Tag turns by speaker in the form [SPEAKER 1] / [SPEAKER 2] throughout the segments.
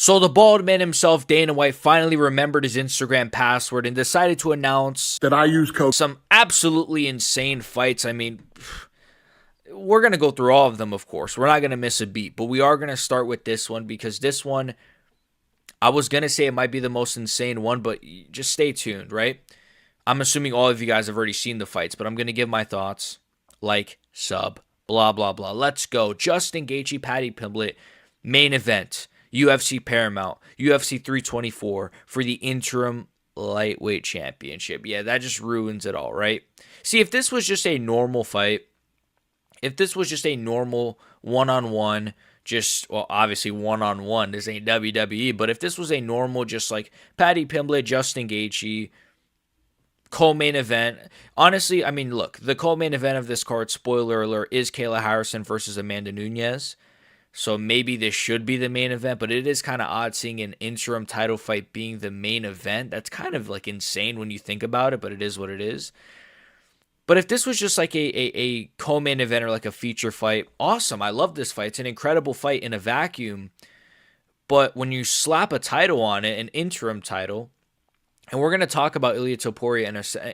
[SPEAKER 1] So the bald man himself, Dana White, finally remembered his Instagram password and decided to announce
[SPEAKER 2] that I use code.
[SPEAKER 1] Some absolutely insane fights. I mean, we're going to go through all of them, of course. We're not going to miss a beat, but we are going to start with this one because this one, I was going to say it might be the most insane one, but just stay tuned, right? I'm assuming all of you guys have already seen the fights, but I'm going to give my thoughts. Like, sub, blah, blah, blah. Let's go. Justin Gaethje, Paddy Pimblett, main event. UFC Paramount, UFC 324 for the interim lightweight championship. Yeah, that just ruins it all, right? See, if this was just a normal fight, if this was just a normal one-on-one, well, obviously one-on-one, this ain't WWE, but if this was a normal, just like Paddy Pimblett, Justin Gaethje, co-main event, honestly, I mean, look, the co-main event of this card, spoiler alert, is Kayla Harrison versus Amanda Nunes. So maybe this should be the main event, but it is kind of odd seeing an interim title fight being the main event. That's kind of like insane when you think about it, but it is what it is. But if this was just like a co-main event or like a feature fight, awesome. I love this fight. It's an incredible fight in a vacuum. But when you slap a title on it, an interim title, and we're going to talk about Ilia Topuria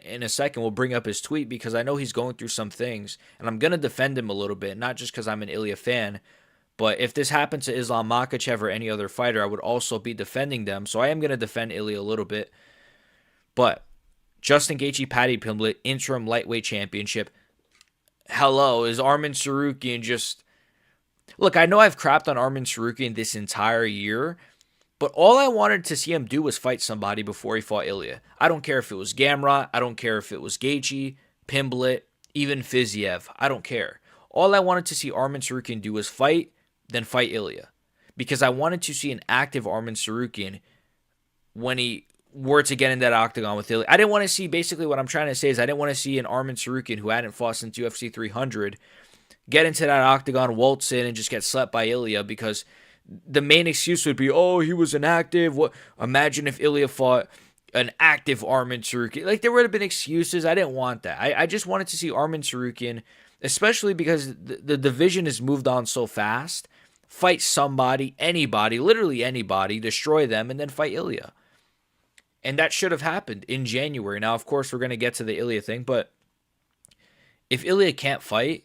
[SPEAKER 1] in a second. We'll bring up his tweet because I know he's going through some things, and I'm going to defend him a little bit, not just because I'm an Ilia fan. But if this happened to Islam Makhachev or any other fighter, I would also be defending them. So I am going to defend Ilia a little bit. But Justin Gaethje, Paddy Pimblett, interim lightweight championship. Hello, is Arman Tsarukyan just... Look, I know I've crapped on Arman Tsarukyan this entire year, but all I wanted to see him do was fight somebody before he fought Ilia. I don't care if it was Gamrot. I don't care if it was Gaethje, Pimblett, even Fiziev. I don't care. All I wanted to see Arman Tsarukyan do was fight, then fight Ilia. Because I wanted to see an active Arman Tsarukyan when he were to get in that octagon with Ilia. I didn't want to see, basically what I'm trying to say is I didn't want to see an Arman Tsarukyan who hadn't fought since UFC 300 get into that octagon, waltz in, and just get slept by Ilia because the main excuse would be, oh, he was inactive. What? Imagine if Ilia fought an active Arman Tsarukyan. Like, there would have been excuses. I didn't want that. I just wanted to see Arman Tsarukyan, especially because the division has moved on so fast, fight somebody, anybody, literally anybody, destroy them, and then fight Ilia. And that should have happened in January. Now, of course, we're going to get to the Ilia thing, but if Ilia can't fight,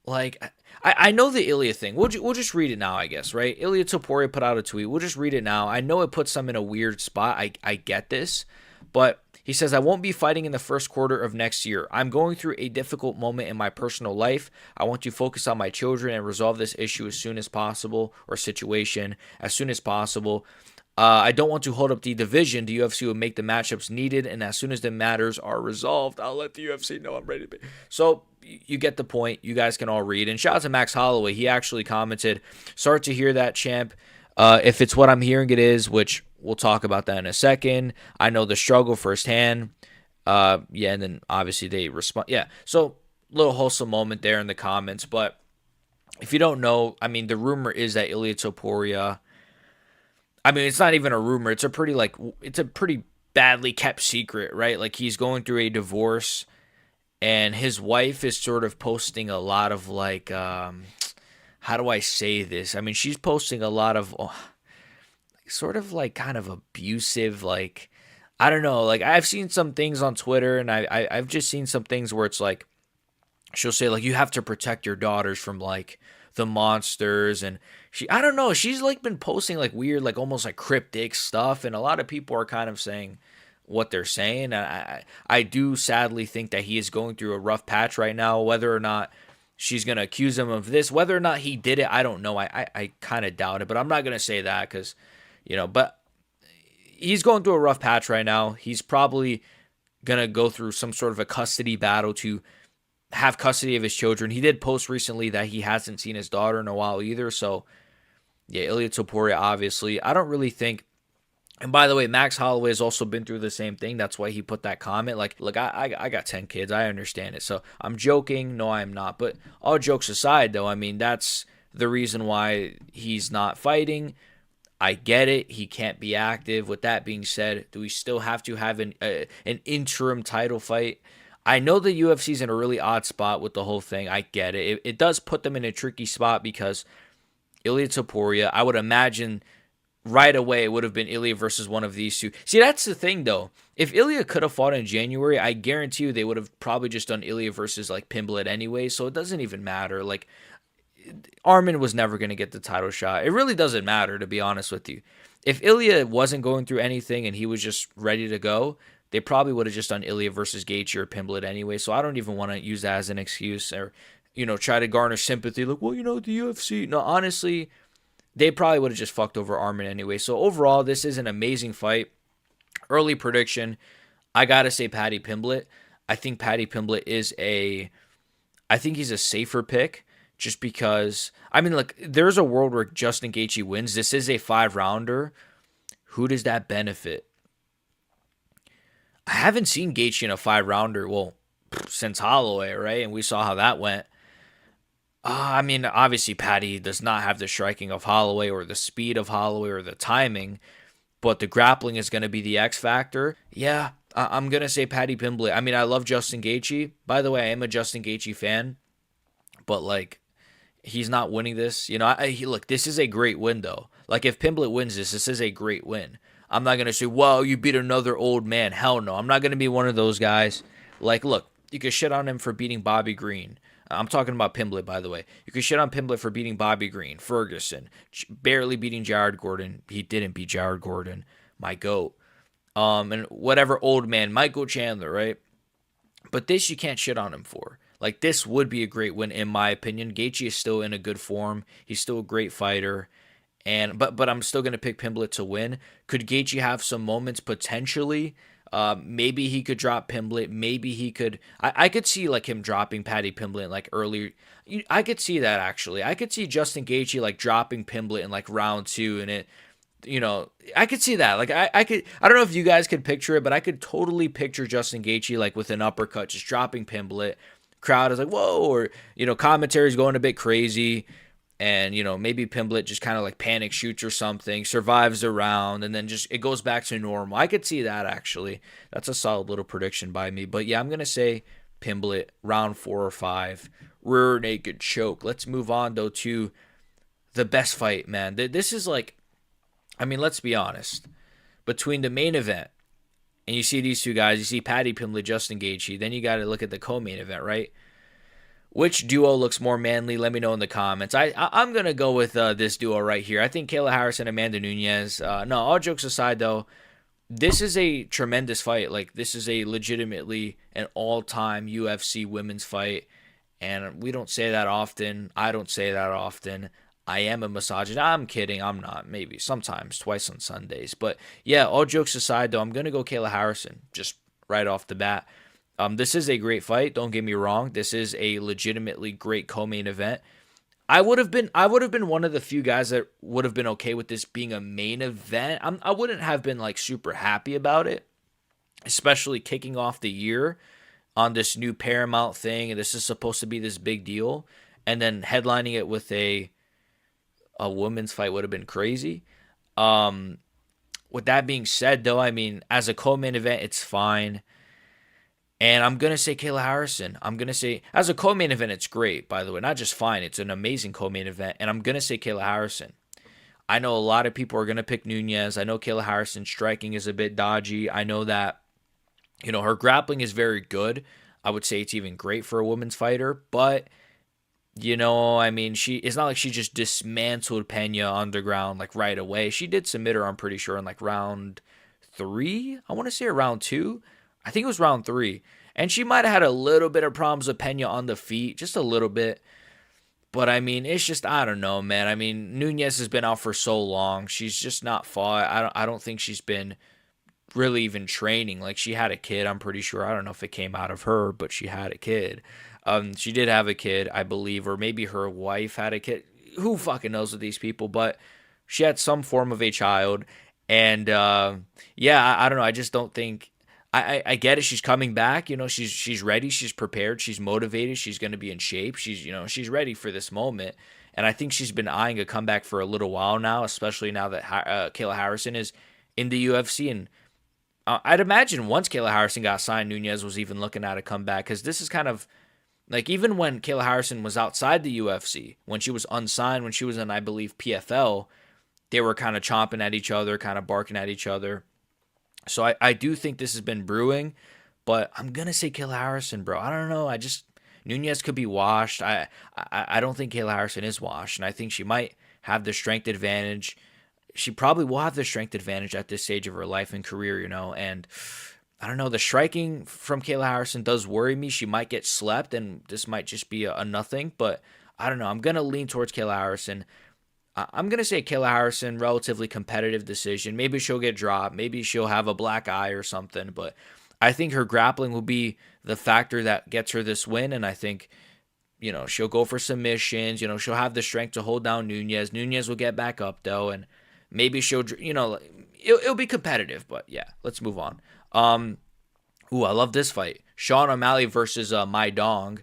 [SPEAKER 1] like, I know the Ilia thing. We'll just read it now, I guess, right? Ilia Topuria put out a tweet. We'll just read it now. I know it puts them in a weird spot. I get this, but he says, I won't be fighting in the first quarter of next year. I'm going through a difficult moment in my personal life. I want to focus on my children and resolve this issue as soon as possible, or situation as soon as possible. I don't want to hold up the division. The UFC will make the matchups needed, and as soon as the matters are resolved, I'll let the UFC know I'm ready to be. So you get the point. You guys can all read. And shout out to Max Holloway. He actually commented, sorry to hear that, champ. If it's what I'm hearing it is, which we'll talk about that in a second. I know the struggle firsthand. And then obviously they respond. Yeah, so little wholesome moment there in the comments. But if you don't know, I mean, the rumor is that Ilia Topuria, I mean, it's not even a rumor. It's a pretty badly kept secret, right? Like, he's going through a divorce, and his wife is sort of posting a lot of, like, how do I say this? I mean, she's posting a lot of sort of like kind of abusive, like, I don't know. Like, I've seen some things on Twitter, and I've just seen some things where it's like, she'll say, like, you have to protect your daughters from, like, the monsters, and I don't know, she's like been posting like weird, like almost like cryptic stuff, and a lot of people are kind of saying what they're saying. I do sadly think that he is going through a rough patch right now. Whether or not she's going to accuse him of this, whether or not he did it, I don't know. I kind of doubt it, but I'm not going to say that because, but he's going through a rough patch right now. He's probably going to go through some sort of a custody battle to have custody of his children. He did post recently that he hasn't seen his daughter in a while either. So, yeah, Ilia Topuria, obviously. I don't really think... And by the way, Max Holloway has also been through the same thing. That's why he put that comment. Like, look, I got 10 kids. I understand it. So, I'm joking. No, I'm not. But all jokes aside, though, I mean, that's the reason why he's not fighting. I get it. He can't be active. With that being said, do we still have to have an interim title fight? I know the UFC's in a really odd spot with the whole thing. I get it. It does put them in a tricky spot because Ilia Topuria, I would imagine right away it would have been Ilia versus one of these two. See, that's the thing though. If Ilia could have fought in January, I guarantee you they would have probably just done Ilia versus like Pimblett anyway. So it doesn't even matter. Like Armin was never going to get the title shot. It really doesn't matter, to be honest with you. If Ilia wasn't going through anything and he was just ready to go, they probably would have just done Ilia versus Gaethje or Pimblett anyway. So I don't even want to use that as an excuse or, try to garner sympathy. Like, well, the UFC. No, honestly, they probably would have just fucked over Armin anyway. So overall, this is an amazing fight. Early prediction, I got to say Paddy Pimblett. I think Paddy Pimblett I think he's a safer pick just because, I mean, look, there's a world where Justin Gaethje wins. This is a 5-rounder. Who does that benefit? I haven't seen Gaethje in a 5-rounder, well, since Holloway, right? And we saw how that went. I mean, obviously, Paddy does not have the striking of Holloway or the speed of Holloway or the timing, but the grappling is going to be the X factor. Yeah, I'm going to say Paddy Pimblett. I mean, I love Justin Gaethje. By the way, I am a Justin Gaethje fan, but like, he's not winning this. Look, this is a great win, though. Like, if Pimblett wins this is a great win. I'm not going to say, well, you beat another old man. Hell no. I'm not going to be one of those guys. Like, look, you could shit on him for beating Bobby Green. I'm talking about Pimblett, by the way. You could shit on Pimblett for beating Bobby Green, Ferguson, barely beating Jared Gordon. He didn't beat Jared Gordon, my GOAT. And whatever old man, Michael Chandler, right? But this you can't shit on him for. Like, this would be a great win, in my opinion. Gaethje is still in a good form. He's still a great fighter. But I'm still going to pick Pimblett to win. Could Gaethje have some moments potentially? Maybe he could drop Pimblett. Maybe he could. I could see like him dropping Paddy Pimblett like early. I could see that actually. I could see Justin Gaethje like dropping Pimblett in like round 2, and I could see that. Like I could. I don't know if you guys could picture it, but I could totally picture Justin Gaethje like with an uppercut, just dropping Pimblett. Crowd is like whoa, or commentary's going a bit crazy. And, maybe Pimblett just kind of like panic shoots or something, survives the round, and then just it goes back to normal. I could see that, actually. That's a solid little prediction by me. But, yeah, I'm going to say Pimblett, round 4 or 5, rear naked choke. Let's move on, though, to the best fight, man. This is like, I mean, let's be honest. Between the main event, and you see these two guys, you see Paddy Pimblett, Justin Gaethje, then you got to look at the co-main event, right? Which duo looks more manly? Let me know in the comments. I'm going to go with this duo right here. I think Kayla Harrison, Amanda Nunes. No, all jokes aside, though, this is a tremendous fight. Like, this is a legitimately an all-time UFC women's fight. And we don't say that often. I don't say that often. I am a misogynist. I'm kidding. I'm not. Maybe. Sometimes. Twice on Sundays. But, yeah, all jokes aside, though, I'm going to go Kayla Harrison. Just right off the bat. This is a great fight. Don't get me wrong. This is a legitimately great co-main event. I would have been one of the few guys that would have been okay with this being a main event. I wouldn't have been like super happy about it, especially kicking off the year on this new Paramount thing, and this is supposed to be this big deal, and then headlining it with a women's fight would have been crazy. With that being said, though, I mean, as a co-main event, it's fine. And I'm going to say Kayla Harrison. I'm going to say, as a co-main event, it's great, by the way. Not just fine, it's an amazing co-main event. And I'm going to say Kayla Harrison. I know a lot of people are going to pick Nunes. I know Kayla Harrison's striking is a bit dodgy. I know that, her grappling is very good. I would say it's even great for a women's fighter. But, I mean, it's not like she just dismantled Pena underground, like, right away. She did submit her, I'm pretty sure, in, like, round 3. I want to say round 2. I think it was round 3. And she might have had a little bit of problems with Pena on the feet, just a little bit. But, I mean, it's just, I don't know, man. I mean, Nunes has been out for so long. She's just not fought. I don't think she's been really even training. Like, she had a kid, I'm pretty sure. I don't know if it came out of her, but she had a kid. She did have a kid, I believe, or maybe her wife had a kid. Who fucking knows with these people? But she had some form of a child. And, yeah, I don't know. I just don't think... I get it. She's coming back. She's ready. She's prepared. She's motivated. She's going to be in shape. She's ready for this moment. And I think she's been eyeing a comeback for a little while now, especially now that Kayla Harrison is in the UFC. And I'd imagine once Kayla Harrison got signed, Nunes was even looking at a comeback, because this is kind of like, even when Kayla Harrison was outside the UFC, when she was unsigned, when she was in, I believe, PFL, they were kind of chomping at each other, kind of barking at each other. So I do think this has been brewing, but I'm gonna say Kayla Harrison, bro. I don't know. I just Nunes could be washed. I don't think Kayla Harrison is washed, and I think she might have the strength advantage. She probably will have the strength advantage at this stage of her life and career, and I don't know. The striking from Kayla Harrison does worry me. She might get slept, and this might just be a nothing, but I don't know. I'm gonna lean towards Kayla Harrison. I'm going to say Kayla Harrison, relatively competitive decision. Maybe she'll get dropped. Maybe she'll have a black eye or something. But I think her grappling will be the factor that gets her this win. And I think, she'll go for submissions. She'll have the strength to hold down Nunes. Nunes will get back up, though. And maybe she'll, it'll be competitive. But yeah, let's move on. I love this fight. Sean O'Malley versus Yodong.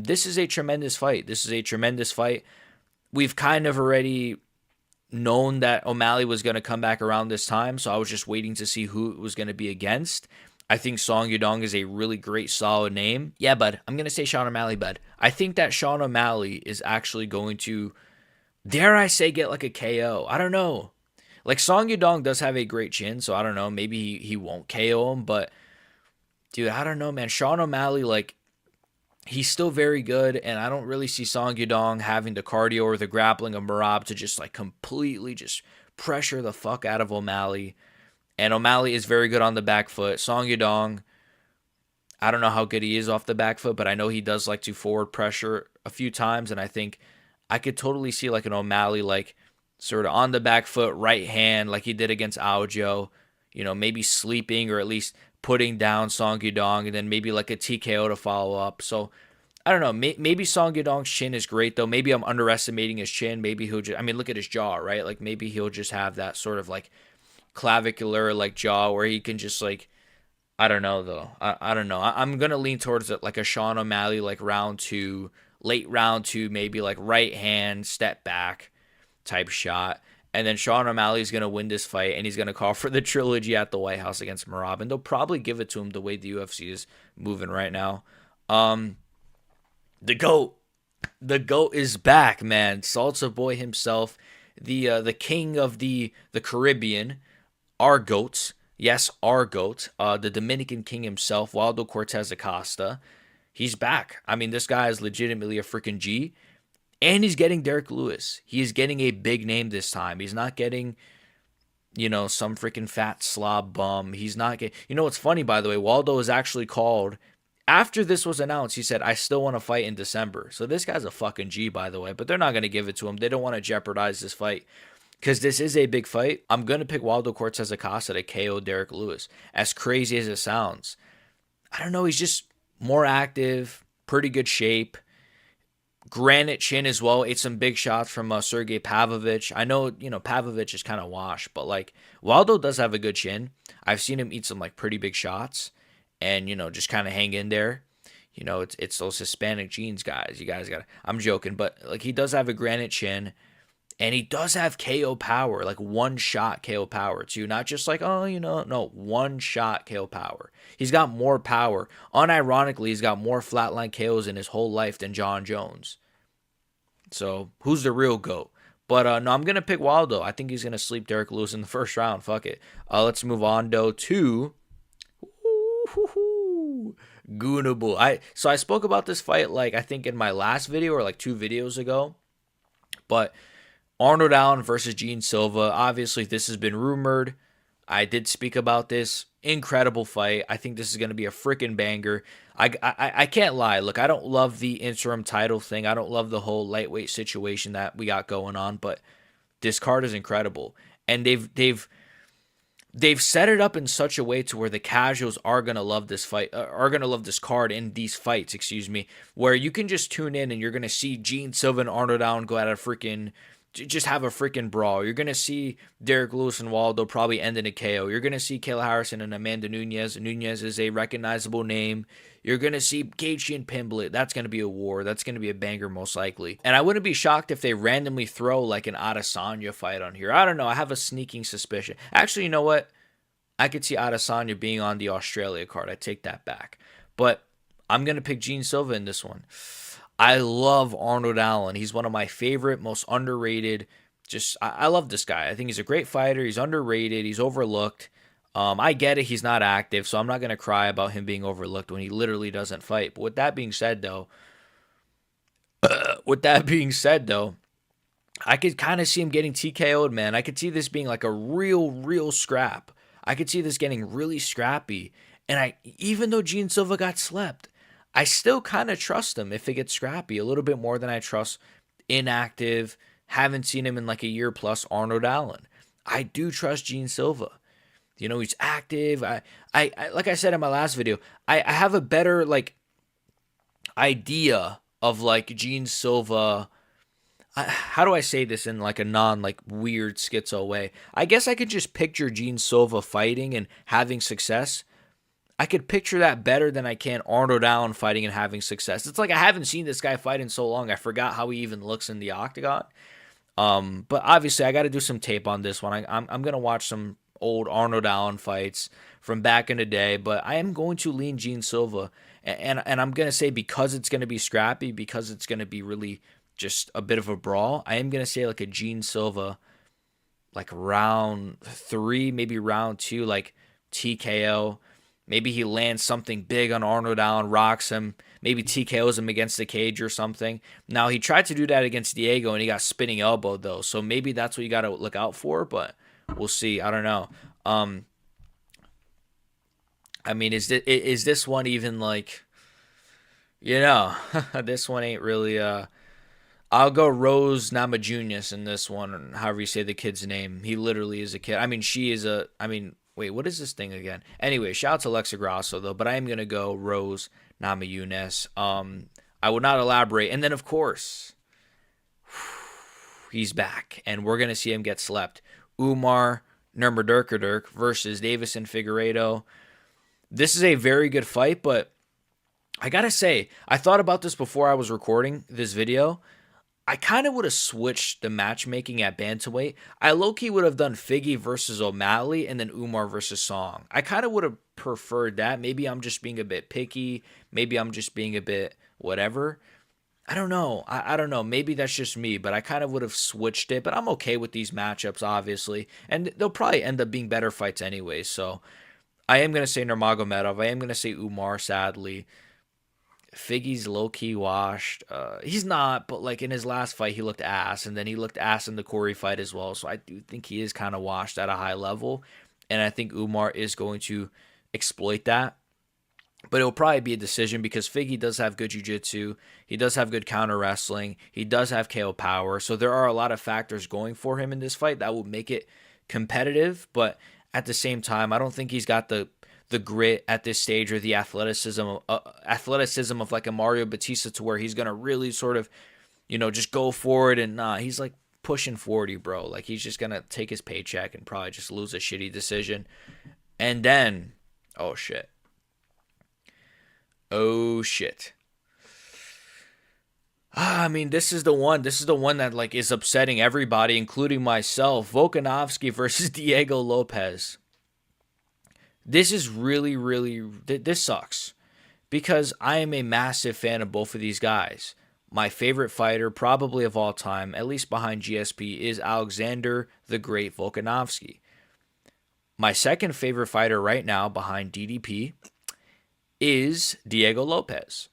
[SPEAKER 1] This is a tremendous fight. We've kind of already known that O'Malley was going to come back around this time, so I was just waiting to see who it was going to be against. I think Song Yodong is a really great, solid name. Yeah, bud, I'm going to say Sean O'Malley, bud. I think that Sean O'Malley is actually going to, dare I say, get like a KO. I don't know. Like, Song Yodong does have a great chin, so I don't know. Maybe he won't KO him, but, dude, I don't know, man. Sean O'Malley, like, he's still very good, and I don't really see Song Yodong having the cardio or the grappling of Merab to just like completely just pressure the fuck out of O'Malley. And O'Malley is very good on the back foot. Song Yodong, I don't know how good he is off the back foot, but I know he does like to forward pressure a few times, and I think I could totally see like an O'Malley like sort of on the back foot, right hand, like he did against Aljo, maybe sleeping or at least putting down Song Yodong, and then maybe like a TKO to follow up. So I don't know. Maybe Song Yodong's chin is great, though. Maybe I'm underestimating his chin. Maybe he'll just, look at his jaw, right? Like maybe he'll just have that sort of like clavicular like jaw where he can just like, I don't know though. I don't know. I'm going to lean towards it like a Sean O'Malley, like late round two, maybe like right hand, step back type shot. And then Sean O'Malley is going to win this fight, and he's going to call for the trilogy at the White House against Merab. And they'll probably give it to him the way the UFC is moving right now. The GOAT. The GOAT is back, man. Salsa Boy himself, the king of the Caribbean, our GOAT. Yes, our GOAT. The Dominican king himself, Waldo Cortez Acosta. He's back. This guy is legitimately a freaking G. And he's getting Derek Lewis. He is getting a big name this time. He's not getting, some freaking fat slob bum. He's not getting... what's funny, by the way? Waldo is actually called... After this was announced, he said, I still want to fight in December. So this guy's a fucking G, by the way. But they're not going to give it to him. They don't want to jeopardize this fight. Because this is a big fight. I'm going to pick Waldo Cortez Acosta to KO Derek Lewis. As crazy as it sounds. I don't know. He's just more active. Pretty good shape. Granite chin as well. Ate some big shots from Sergey Pavlovich. I know, Pavlovich is kind of washed, but like Waldo does have a good chin. I've seen him eat some like pretty big shots and, just kind of hang in there. It's those Hispanic genes, guys. You guys I'm joking, but like he does have a granite chin and he does have KO power, like one shot KO power too. Not just like, no, one shot KO power. He's got more power. Unironically, he's got more flatline KOs in his whole life than John Jones. So, who's the real GOAT? But, no, I'm going to pick Waldo. I think he's going to sleep Derek Lewis in the first round. Fuck it. Let's move on, though, to Gunable. So, I spoke about this fight, like, I think in my last video or, like, 2 videos ago. But Arnold Allen versus Gene Silva. Obviously, this has been rumored. I did speak about this. Incredible fight. I think this is going to be a freaking banger. I can't lie. Look, I don't love the interim title thing. I don't love the whole lightweight situation that we got going on, but this card is incredible. And they've set it up in such a way to where the casuals are going to love this fight, are going to love this card in these fights, where you can just tune in and you're going to see Gene Silva and Arnold Allen go at a freaking just have a freaking brawl. You're going to see Derek Lewis and Waldo probably end in a KO. You're going to see Kayla Harrison and Amanda Nunes. Nunes is a recognizable name. You're going to see Gaethje and Pimblett. That's going to be a war. That's going to be a banger most likely. And I wouldn't be shocked if they randomly throw like an Adesanya fight on here. I don't know. I have a sneaking suspicion. Actually, you know what? I could see Adesanya being on the Australia card. I take that back. But I'm going to pick Gene Silva in this one. I love Arnold Allen. He's one of my favorite, most underrated. I love this guy. I think he's a great fighter. He's underrated. He's overlooked. I get it. He's not active, so I'm not gonna cry about him being overlooked when he literally doesn't fight. But with that being said, though, I could kind of see him getting TKO'd, man. I could see this being like a real scrap. I could see this getting really scrappy. And even though Gene Silva got slept, I still kind of trust him if it gets scrappy a little bit more than I trust inactive, haven't seen him in like a year plus Arnold Allen. I do trust Gene Silva. You know, he's active. I like I said in my last video, I have a better like idea of like Gene Silva. How do I say this in like a non like weird schizo way? I guess I could just picture Gene Silva fighting and having success. I could picture that better than I can Arnold Allen fighting and having success. It's like I haven't seen this guy fight in so long. I forgot how he even looks in the octagon. But obviously I got to do some tape on this one. I'm gonna watch some old Arnold Allen fights from back in the day. But I am going to lean Gene Silva, and I'm gonna say because it's gonna be scrappy, because it's gonna be really just a bit of a brawl. I am gonna say like a Gene Silva, like round 3, maybe round 2, like TKO. Maybe he lands something big on Arnold Allen, rocks him, maybe TKOs him against the cage or something. Now, he tried to do that against Diego, and he got spinning elbowed, though. So maybe that's what you got to look out for, but we'll see. I don't know. I mean, is this one even like, this one ain't really, I'll go Rose Namajunas in this one, however you say the kid's name. He literally is a kid. I mean, wait, what is this thing again? Anyway, shout out to Alexa Grasso, though, but I am going to go Rose Namajunas. I will not elaborate. And then, of course, he's back, and we're going to see him get slept. Umar Nurmagomedov versus Davison Figueiredo. This is a very good fight, but I got to say, I thought about this before I was recording this video. I kind of would have switched the matchmaking at bantamweight. I low-key would have done Figgy versus O'Malley and then Umar versus Song. I kind of would have preferred that. Maybe I'm just being a bit picky. Maybe I'm just being a bit whatever. I don't know. I don't know. Maybe that's just me, but I kind of would have switched it. But I'm okay with these matchups, obviously. And they'll probably end up being better fights anyway. So I am going to say Nurmagomedov. I am going to say Umar, sadly. Figgy's low-key washed. He's not, but like in his last fight, he looked ass, and then he looked ass in the Corey fight as well. So I do think he is kind of washed at a high level, and I think Umar is going to exploit that. But it'll probably be a decision because Figgy does have good jiu-jitsu. He does have good counter wrestling. He does have KO power. So there are a lot of factors going for him in this fight that will make it competitive. But at the same time, I don't think he's got the grit at this stage or the athleticism of like a Mario Batista to where he's going to really sort of, just go forward. And he's like pushing 40, bro. Like he's just going to take his paycheck and probably just lose a shitty decision. And then, oh shit. I mean, this is the one that like is upsetting everybody, including myself. Volkanovski versus Diego Lopez. This is this sucks because I am a massive fan of both of these guys. My favorite fighter, probably of all time, at least behind GSP, is Alexander the Great Volkanovski. My second favorite fighter right now, behind DDP, is Diego Lopez.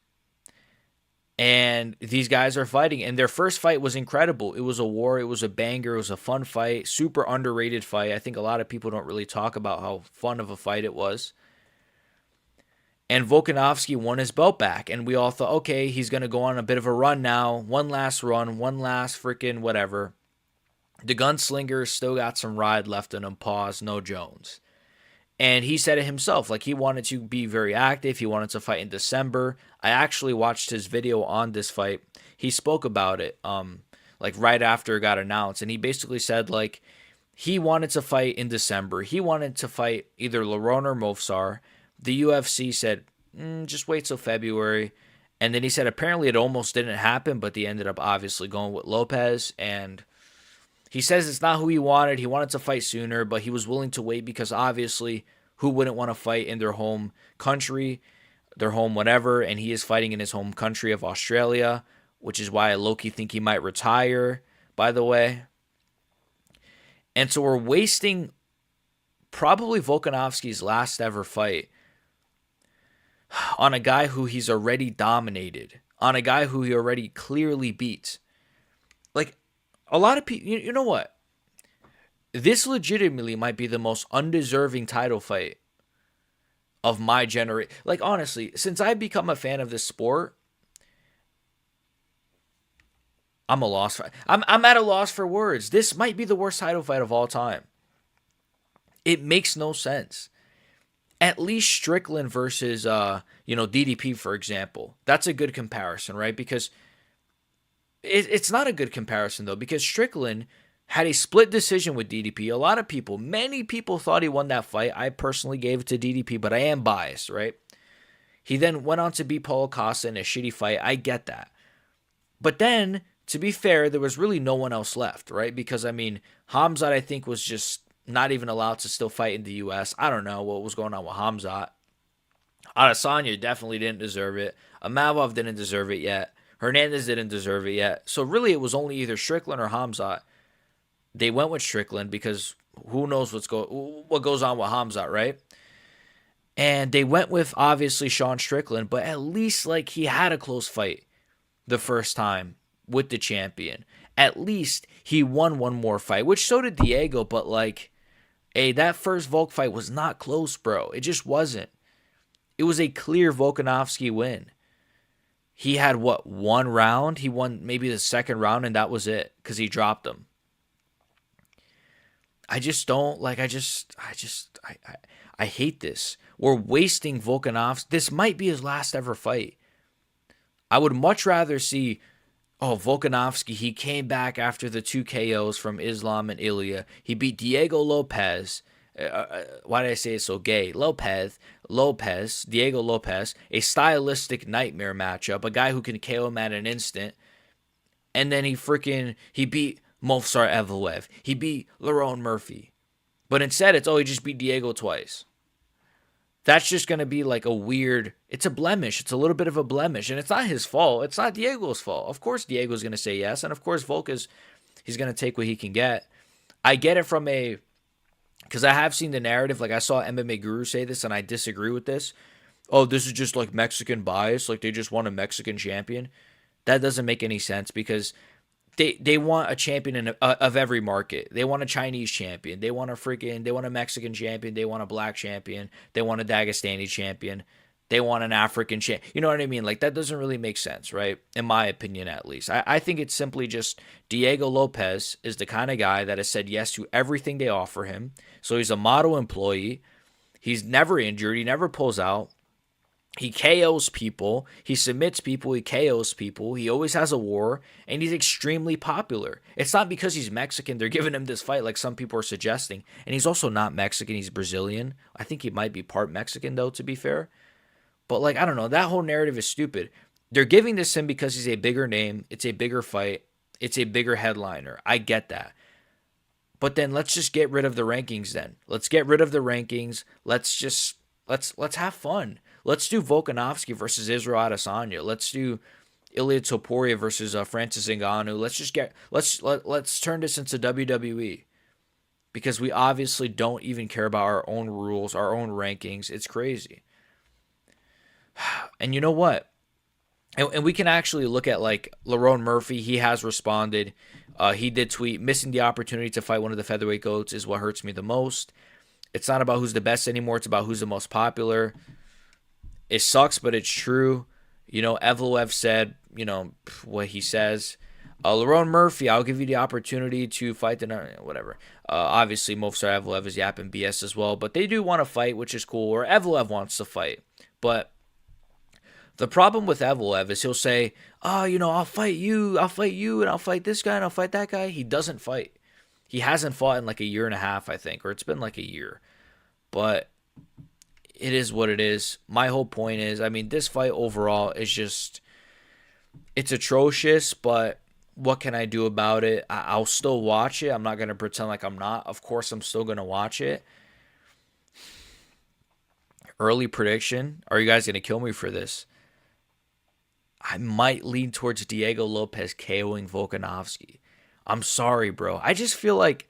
[SPEAKER 1] And these guys are fighting, and their first fight was incredible. It was a war, it was a banger, it was a fun fight, super underrated fight. I think a lot of people don't really talk about how fun of a fight it was. And Volkanovski won his belt back, and we all thought, okay, he's going to go on a bit of a run now. One last run, one last freaking whatever. The gunslinger still got some ride left in him, pause, no Jones. And he said it himself, like he wanted to be very active. He wanted to fight in December. I actually watched his video on this fight. He spoke about it, like right after it got announced. And he basically said like he wanted to fight in December. He wanted to fight either Lerone or Movsar. The UFC said, just wait till February. And then he said apparently it almost didn't happen, but they ended up obviously going with Lopez. And he says it's not who he wanted. He wanted to fight sooner, but he was willing to wait because obviously who wouldn't want to fight in their home country, their home whatever, and he is fighting in his home country of Australia. which is why I low-key think he might retire, by the way. And so we're wasting probably Volkanovski's last ever fight on a guy who he's already dominated, on a guy who he already clearly beat. Like, a lot of people, you know what? This legitimately might be the most undeserving title fight of my generation. Like, honestly, since I've become a fan of this sport, I'm at a loss for words. This might be the worst title fight of all time. It makes no sense. At least Strickland versus DDP, for example. That's a good comparison, right? Because it's not a good comparison though, because Strickland had a split decision with DDP. Many people thought he won that fight. I personally gave it to DDP, but I am biased, right? He then went on to beat Paulo Costa in a shitty fight. I get that. But then, to be fair, there was really no one else left, right? Because, Khamzat, I think, was just not even allowed to still fight in the U.S. I don't know what was going on with Khamzat. Adesanya definitely didn't deserve it. Amavov didn't deserve it yet. Hernandez didn't deserve it yet. So really, it was only either Strickland or Khamzat. They went with Strickland because who knows what goes on with Khamzat, right? And they went with, obviously, Sean Strickland, but at least, he had a close fight the first time with the champion. At least he won one more fight, which so did Diego, but, that first Volk fight was not close, bro. It just wasn't. It was a clear Volkanovski win. He had, one round? He won maybe the second round, and that was it, because he dropped him. I just don't, I hate this. We're wasting Volkanovski. This might be his last ever fight. I would much rather see, Volkanovski, he came back after the 2 KOs from Islam and Ilia. He beat Diego Lopez. Why did I say it so gay? Diego Lopez, a stylistic nightmare matchup, a guy who can KO him at an instant. And then he beat Movsar Evloev. He beat Lerone Murphy. But instead, he just beat Diego twice. That's just going to be it's a blemish. It's a little bit of a blemish. And it's not his fault. It's not Diego's fault. Of course, Diego's going to say yes. And of course, he's going to take what he can get. I get it because I have seen the narrative. I saw MMA Guru say this, and I disagree with this. Oh, this is just Mexican bias. They just want a Mexican champion. That doesn't make any sense because they want a champion of every market. They want a Chinese champion. They want a Mexican champion. They want a black champion. They want a Dagestani champion. They want an African champion. You know what I mean? That doesn't really make sense, right? In my opinion, at least. I think it's simply just Diego Lopez is the kind of guy that has said yes to everything they offer him. So he's a model employee. He's never injured. He never pulls out. He KOs people. He submits people. He KOs people. He always has a war. And he's extremely popular. It's not because he's Mexican they're giving him this fight like some people are suggesting. And he's also not Mexican. He's Brazilian. I think he might be part Mexican, though, to be fair. But, I don't know. That whole narrative is stupid. They're giving this him because he's a bigger name. It's a bigger fight. It's a bigger headliner. I get that. But then let's just get rid of the rankings then. Let's get rid of the rankings. Let's have fun. Let's do Volkanovski versus Israel Adesanya. Let's do Ilia Topuria versus Francis Ngannou. Let's turn this into WWE. Because we obviously don't even care about our own rules, our own rankings. It's crazy. And you know what? And we can actually look at Lerone Murphy. He has responded. He did tweet, missing the opportunity to fight one of the featherweight goats is what hurts me the most. It's not about who's the best anymore. It's about who's the most popular. It sucks, but it's true. Evloev said, what he says. Lerone Murphy, I'll give you the opportunity to fight whatever. Obviously, Movsar Evloev is yapping BS as well, but they do want to fight, which is cool. Or Evloev wants to fight. But the problem with Evloev is he'll say, I'll fight you, and I'll fight this guy, and I'll fight that guy. He doesn't fight. He hasn't fought in a year and a half, I think, or it's been a year. But it is what it is. My whole point is, this fight overall is just, it's atrocious, but what can I do about it? I'll still watch it. I'm not going to pretend like I'm not. Of course, I'm still going to watch it. Early prediction. Are you guys going to kill me for this? I might lean towards Diego Lopez KOing Volkanovski. I'm sorry, bro. I just feel like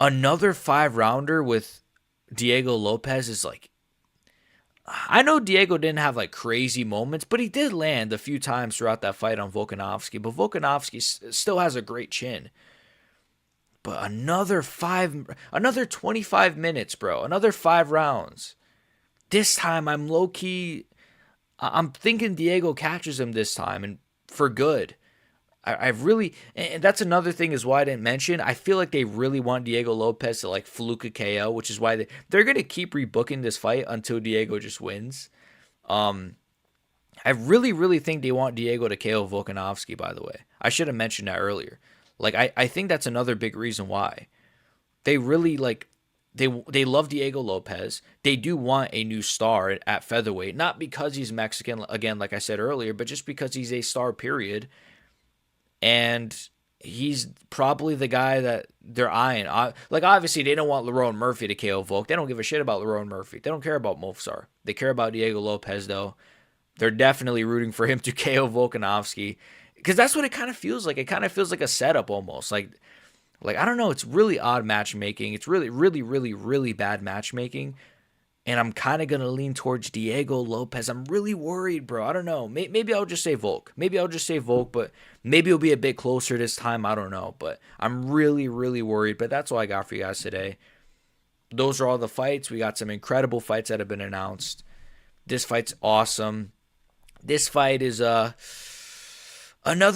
[SPEAKER 1] another 5 rounder with Diego Lopez is like, I know Diego didn't have like crazy moments, but he did land a few times throughout that fight on Volkanovski. But Volkanovski still has a great chin. But another 25 minutes, bro. Another 5 rounds. This time I'm low key. I'm thinking Diego catches him this time and for good. I really, and that's another thing is why I didn't mention. I feel like they really want Diego Lopez to like fluke a KO, which is why they're gonna keep rebooking this fight until Diego just wins. Um, I really think they want Diego to KO Volkanovski. By the way, I should have mentioned that earlier. Like I think that's another big reason why they really like they love Diego Lopez. They do want a new star at featherweight, not because he's Mexican again, like I said earlier, but just because he's a star. Period. And he's probably the guy that they're eyeing. Like, obviously, they don't want Lerone Murphy to KO Volk. They don't give a shit about Lerone Murphy. They don't care about Mofsar. They care about Diego Lopez, though. They're definitely rooting for him to KO Volkanovski because that's what it kind of feels like. It kind of feels like a setup almost. Like I don't know. It's really odd matchmaking. It's really bad matchmaking. And I'm kind of going to lean towards Diego Lopez. I'm really worried, bro. I don't know. Maybe I'll just say Volk. But maybe it'll be a bit closer this time. I don't know. But I'm really worried. But that's all I got for you guys today. Those are all the fights. We got some incredible fights that have been announced. This fight's awesome. This fight is another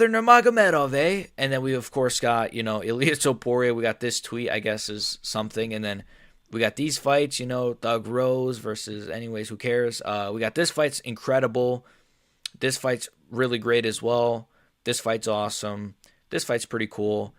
[SPEAKER 1] Nurmagomedov, eh? And then we, of course, got, Ilia Topuria. We got this tweet, I guess, is something. And then we got these fights, Thug Rose versus, anyways, who cares? We got this fight's incredible. This fight's really great as well. This fight's awesome. This fight's pretty cool.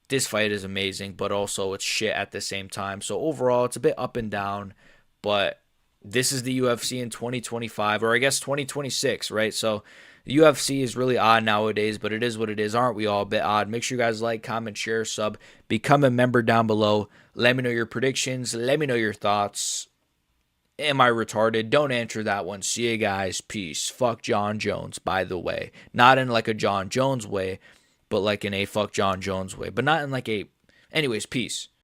[SPEAKER 1] This fight is amazing, but also it's shit at the same time. So overall, it's a bit up and down, but this is the UFC in 2025, or I guess 2026, right? So the UFC is really odd nowadays, but it is what it is. Aren't we all a bit odd? Make sure you guys like, comment, share, sub, become a member down below. Let me know your predictions. Let me know your thoughts. Am I retarded? Don't answer that one. See you guys. Peace. Fuck John Jones, by the way. Not in like a John Jones way, but like in a fuck John Jones way. But not in like a... Anyways, peace.